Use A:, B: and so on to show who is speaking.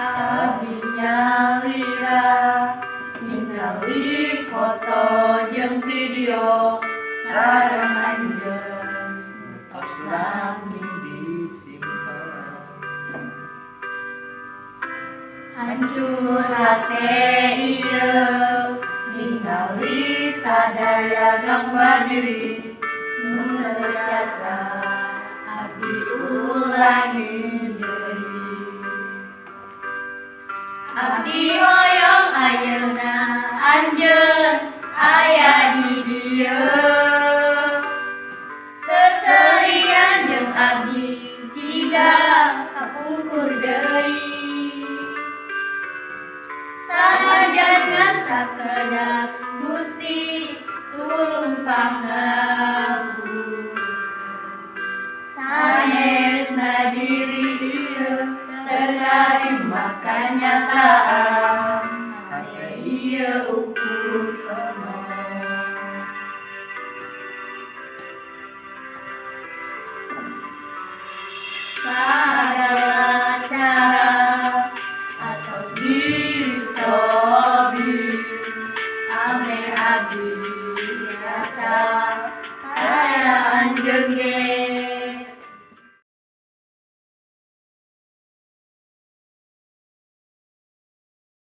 A: Abdi nyalira ningali foto jeung video sareng anjeun tos lami disimpen. Hancur hate ieu ningali sadaya gambar diri nu teu jasa abdi ulangi deui. Abdi hoyong ayeuna anjeun aya di dieu, seserian jeung abdi siga kapungkur deui. Sanajan ngan sakedak Gusti tulung pangabur, sanesna diri